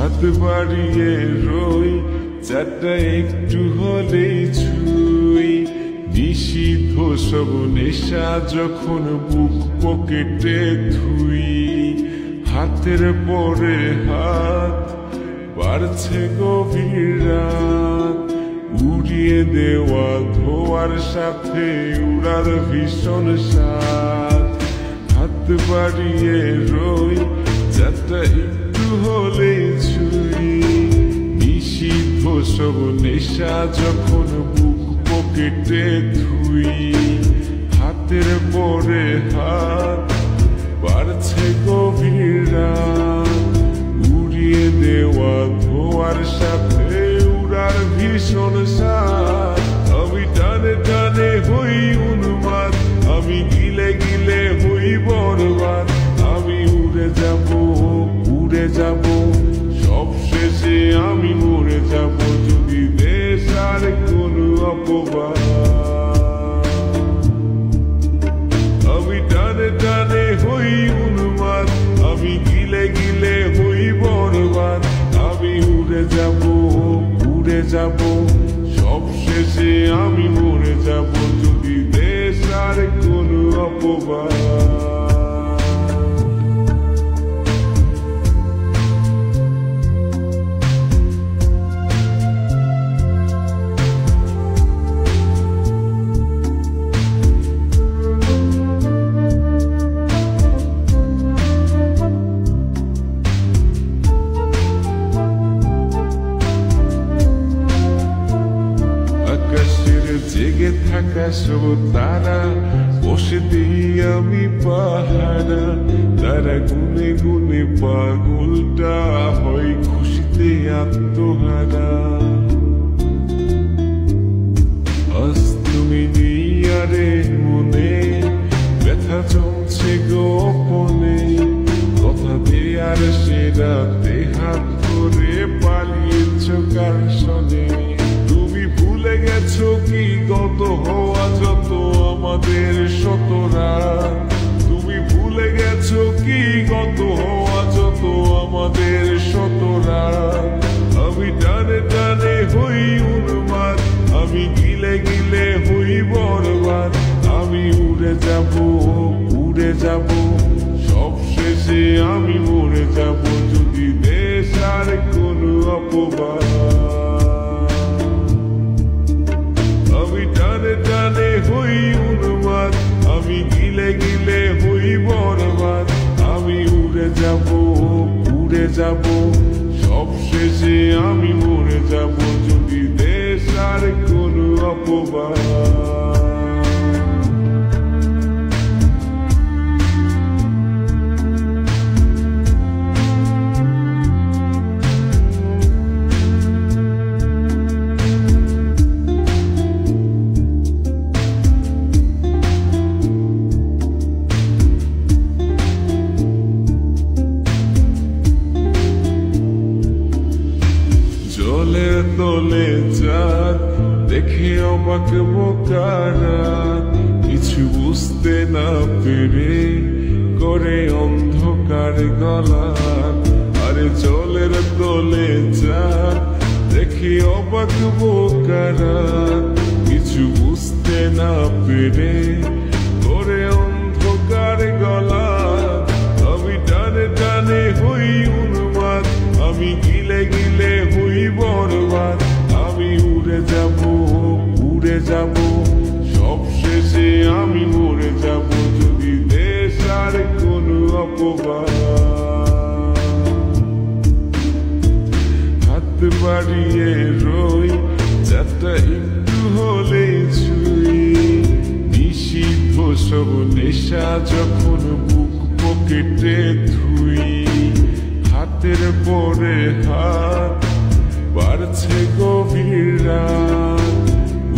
হাত বাড়িয়ে রই চারটা একটু হলেই ছুঁই নিষিদ্ধ সব নেশা যখন বুক পকেটে থুই হাতের পরে হাত বাড়ছে গভীর রাত উড়িয়ে দেওয়া ধোয়ার সাথে উড়ার ভীষণ স্বাদ হাত বাড়িয়ে রই চারটা একটু হলেই ছুঁই নিষিদ্ধ সব নেশা যখন বুক পকেটে থুই হাতের পরে হাত বাড়ছে গভীর রাত উড়িয়ে দেওয়া ধোয়ার সাথে উড়ার ভীষণ স্বাদ আমি টানে টানে হই উন্মাদ আমি গিলে গিলে হই বরবাদ আমি উড়ে যাব সব শেষে আমি মরে যাব যদি দেশ আর কোনো অপবাদ আমি টানে টানে হই উন্মাদ আমি গিলে গিলে হই বরবাদ আমি উড়ে যাব সব শেষে আমি মরে যাব যদি দেশ আর কোনো অপবাদ জেগে থাকা সব তারা বসে দিই আমি পাহারা তারা গুনে গুনে পাগলটা হয় খুশিতে আত্মহারা আজ তুমি নেই আরে মনে ব্যথা জমছে গোপনে কথা দেয়ার সে রাতে হাত ধরে পালিয়েছ কার শোনে ভুলে গেছো কি গত হওয়া যত আমাদের শতরাত তুমি ভুলে গেছো কি গত হওয়া যত আমাদের শতরাত আমি টানে টানে হই উন্মাদ আমি গিলে গিলে হই বরবাদ আমি উড়ে যাব সব শেষে আমি মরে যাব যদি দেশ আর কোনো অপবাদ আমি টানে টানে হই উন্মাদ আমি গিলে গিলে হই বরবাদ আমি উড়ে যাব সব শেষে আমি মরে যাব যদি দেশ আর কোনো অপবাদ জলের তলে চাঁদ দেখে অবাক বোকারা কিছু বুঝতে না পেরে করে অন্ধকার গলা আরে জলের তলে চাঁদ দেখে অবাক বোকারা কিছু বুঝতে না পেরে করে অন্ধকার গলা আমি টানে টানে হই উন্মাদ আমি গিলে গিলে হই বরবাদ আমি উড়ে যাব সব শেষে আমি মরে যাব যদি দেশ আর কোনো অপবাদ হাত বাড়িয়ে রই চারটা একটু হলেই ছুঁই নিষিদ্ধ সব নেশা যখন বুক পকেটে থুই হাতের পরে হাত বাড়ছে গভীর রাত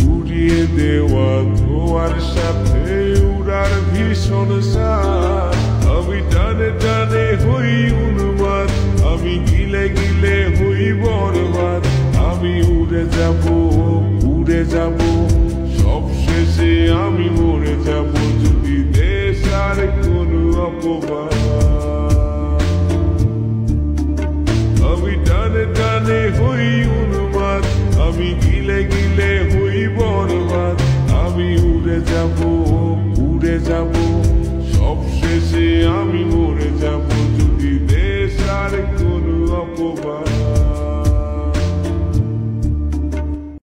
উড়িয়ে দেওয়া ধোয়ার সাথে উড়ার ভীষণ স্বাদ আমি টানে টানে হই উন্মাদ আমি গিলে গিলে হই বরবাদ আমি উড়ে যাব সব শেষে আমি মরে যাব যদি দেশ আর কোনো অপবাদ আমি গিলে গিলে হই বরবাদ। আমি উড়ে যাব, উড়ে যাব, সব শেষে আমি মরে যাব যদি দেশ আর কোনো অপবাদ।